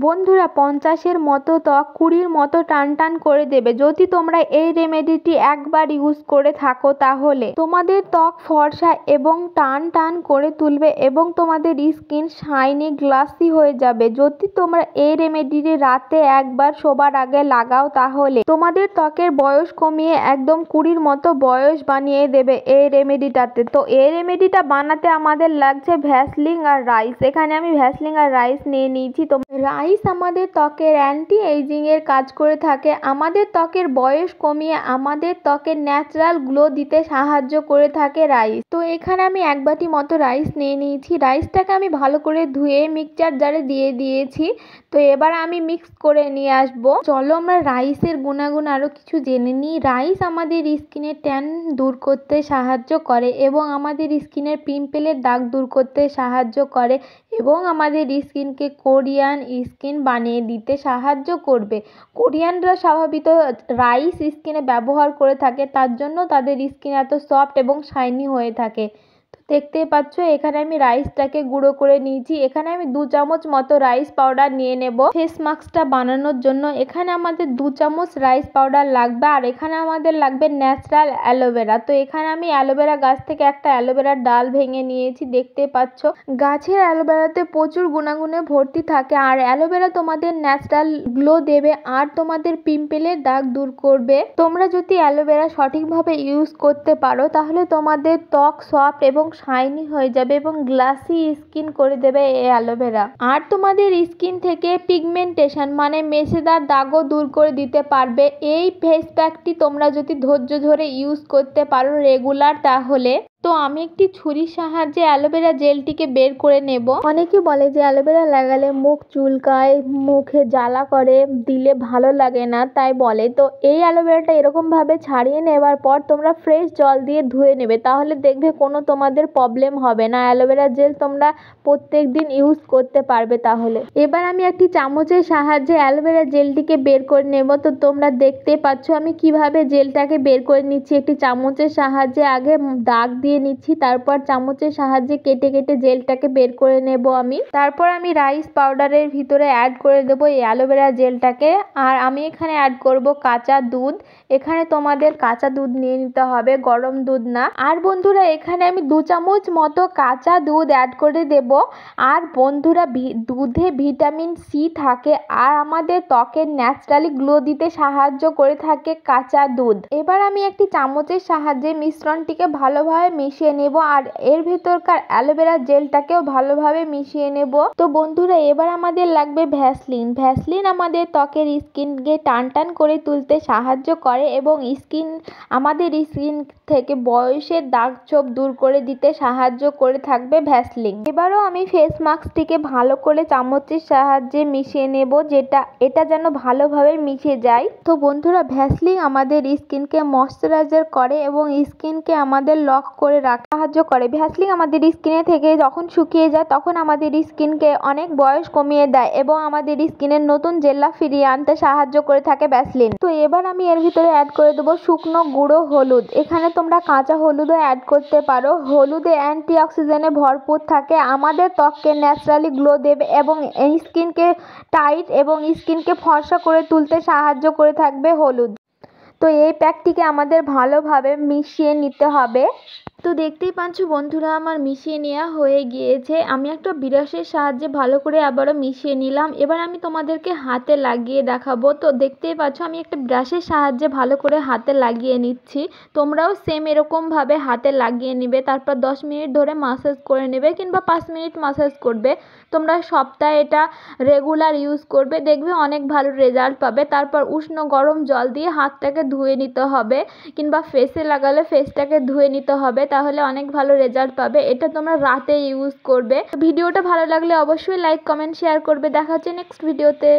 বন্ধুরা 50-এর মতো ত্বক 20-র মতো টান টান করে দেবে। যদি তোমরা এই রেমেডিটি একবার ইউজ করে থাকো তাহলে তোমাদের ত্বক ফর্সা এবং টান টান করে তুলবে এবং তোমাদের স্কিন শাইনি গ্লাসি হয়ে যাবে। যদি তোমরা এই রেমেডিটি রাতে একবার শোবার আগে লাগাও তাহলে তোমাদের ত্বকের বয়স কমিয়ে একদম 20-র মতো বয়স বানিয়ে দেবে এই রেমেডিটাতে। তো এই রেমেডিটা বানাতে আমাদের লাগছে ভ্যাসলিন আর রাইস। এখানে আমি ভ্যাসলিন আর রাইস নিয়ে নিয়েছি। তো রাইস আমাদের ত্বকের অ্যান্টি এইজিং এর কাজ করে থাকে, আমাদের ত্বকের বয়স কমিয়ে আমাদের ত্বকের ন্যাচারাল গ্লো দিতে সাহায্য করে থাকে রাইস। তো এখানে আমি 1 বাটি মতো রাইস নিয়ে নিয়েছি। রাইসটাকে আমি ভালো করে ধুয়ে মিক্সচার জারে দিয়ে দিয়েছি। তো এবার আমি মিক্স করে নিয়ে আসবো। চলো আমরা রাইসের গুণাগুণ আরো কিছু জেনে নিই। রাইস আমাদের স্কিনের ট্যান দূর করতে সাহায্য করে এবং আমাদের স্কিনের পিম্পলের দাগ দূর করতে সাহায্য করে এবং আমাদের স্কিনকে কোরিয়ান স্কিন বানিয়ে দিতে সাহায্য করবে। কোরিয়ানরা স্বভাবত রাইস স্কিনে ব্যবহার করে থাকে, তার জন্য তাদের স্কিন এত সফট এবং শাইনি হয়ে থাকে। তো দেখতেই পাচ্ছ এখানে আমি রাইসটাকে গুঁড়ো করে নিয়েছি। এখানে আমি 2 চামচ মতো রাইস পাউডার নিয়ে নেব ফেস মাস্কটা বানানোর জন্য। এখানে আমাদের 2 চামচ রাইস পাউডার লাগবে আর এখানে আমাদের লাগবে ন্যাচারাল অ্যালোভেরা। তো এখানে আমি অ্যালোভেরা গাছ থেকে একটা অ্যালোভেরার ডাল ভেঙে নিয়েছি। দেখতে পাচ্ছ গাছের অ্যালোভেরাতে প্রচুর গুণাগুণে ভর্তি থাকে আর অ্যালোভেরা তোমাদের ন্যাচারাল গ্লো দেবে আর তোমাদের পিম্পলের দাগ দূর করবে। তোমরা যদি অ্যালোভেরা সঠিকভাবে ইউজ করতে পারো তাহলে তোমাদের ত্বক সফট এবং শাইনি হয়ে যাবে এবং গ্লাসি স্কিন করে দেবে এই অ্যালোভেরা। আর তোমাদের স্কিন থেকে পিগমেন্টেশন মানে মেছেদার দাগও দূর করে দিতে পারবে। এই ফেস প্যাকটি তোমরা যদি ধৈর্য ধরে ইউজ করতে পারো রেগুলার তাহলে। তো আমি একটি ছুরির সাহায্যে অ্যালোভেরা জেলটিকে বের করে নেব। অনেকে বলে যে অ্যালোভেরা লাগালে মুখ চুলকায়, মুখে জ্বালা করে, দিলে ভালো লাগে না তাই বলে। তো এই অ্যালোভেরাটা এরকম ভাবে ছাড়িয়ে নেবার পর তোমরা ফ্রেশ জল দিয়ে ধুয়ে নেবে, তাহলে দেখবে কোনো তোমাদের প্রবলেম হবে না। অ্যালোভেরা জেল তোমরা প্রত্যেক দিন ইউজ করতে পারবে তাহলে। এবার আমি একটি চামচের সাহায্যে অ্যালোভেরা জেলটিকে বের করে নেব। তো তোমরা দেখতে পাচ্ছ আমি কিভাবে জেলটাকে বের করে নিচ্ছি। একটি চামচের সাহায্যে আগে দাগ দিয়ে নিচ্ছি, তারপর চামচের সাহায্যে কেটে কেটে জেলটাকে বের করে নেব আমি। তারপর আমি রাইস পাউডারের ভিতরে অ্যাড করে দেবো এই অ্যালোভেরা জেলটাকে। আর আমি এখানে অ্যাড করব কাঁচা দুধ। এখানে তোমাদের কাঁচা দুধ নিয়ে নিতে হবে, গরম দুধ না। আর বন্ধুরা এখানে আমি 2 চামচ মতো কাঁচা দুধ অ্যাড করে দেব। আর বন্ধুরা দুধে ভিটামিন সি থাকে আর আমাদের ত্বকের ন্যাচারালি গ্লো দিতে সাহায্য করে থাকে কাঁচা দুধ। এবার আমি একটি চামচের সাহায্যে মিশ্রণটিকে ভালোভাবে মিশিয়ে নেব আর এর ভেতরকার অ্যালোভেরা জেলটাকেও ভালোভাবে মিশিয়ে নেব। তো বন্ধুরা এবার আমাদের লাগবে ভ্যাসলিন। ভ্যাসলিন আমাদের ত্বকের স্কিনকে টান টান করে তুলতে সাহায্য করে এবং আমাদের স্কিন থেকে বয়সের দাগ ছোপ দূর করে দিতে সাহায্য করে থাকবে ভ্যাসলিন। এবারও আমি ফেস মাস্কটিকে ভালো করে চামচের সাহায্যে মিশিয়ে নেব, এটা যেন ভালোভাবে মিশে যায়। তো বন্ধুরা ভ্যাসলিন আমাদের স্কিনকে ময়শ্চারাইজার করে এবং স্কিনকে আমাদের লক করে রাখতে সাহায্য করে। ভ্যাসলিন আমাদের স্কিনে থেকে যখন শুকিয়ে যায় তখন আমাদের স্কিনকে অনেক বয়স কমিয়ে দেয় এবং আমাদের স্কিনের নতুন জেল্লা ফিরিয়ে আনতে সাহায্য করে থাকে ভ্যাসলিন। তো এবার আমি এর ভিতরে অ্যাড করে দেবো শুকনো গুঁড়ো হলুদ। এখানে তোমরা কাঁচা হলুদও অ্যাড করতে পারো। হলুদে অ্যান্টি অক্সিডেন্টে ভরপুর থাকে, আমাদের ত্বককে ন্যাচারালি গ্লো দেবে এবং স্কিনকে টাইট এবং স্কিনকে ফর্সা করে তুলতে সাহায্য করে থাকবে হলুদ। তো এই প্যাকটিকে আমাদের ভালোভাবে মিশিয়ে নিতে হবে। তো দেখতেই পাচ্ছ বন্ধুরা আমার মিশিয়ে নেওয়া হয়ে গিয়েছে। আমি একটা ব্রাশের সাহায্যে ভালো করে আবারও মিশিয়ে নিলাম। এবার আমি তোমাদেরকে হাতে লাগিয়ে দেখাবো। তো দেখতেই পাচ্ছ আমি একটা ব্রাশের সাহায্যে ভালো করে হাতে লাগিয়ে নিচ্ছি। তোমরাও সেম এরকমভাবে হাতে লাগিয়ে নেবে, তারপর 10 মিনিট ধরে মাসাজ করে নেবে কিংবা 5 মিনিট মাসাজ করবে। তোমরা সপ্তাহে এটা রেগুলার ইউজ করবে, দেখবে অনেক ভালো রেজাল্ট পাবে। তারপর উষ্ণ গরম জল দিয়ে হাতটাকে ধুয়ে নিতে হবে কিংবা ফেসে লাগালে ফেসটাকে ধুয়ে নিতে হবে, তাহলে অনেক ভালো রেজাল্ট পাবে। এটা তোমরা রাতে ইউজ করবে। ভিডিওটা ভালো লাগলে অবশ্যই লাইক কমেন্ট শেয়ার করবে। দেখা হচ্ছে নেক্সট ভিডিওতে।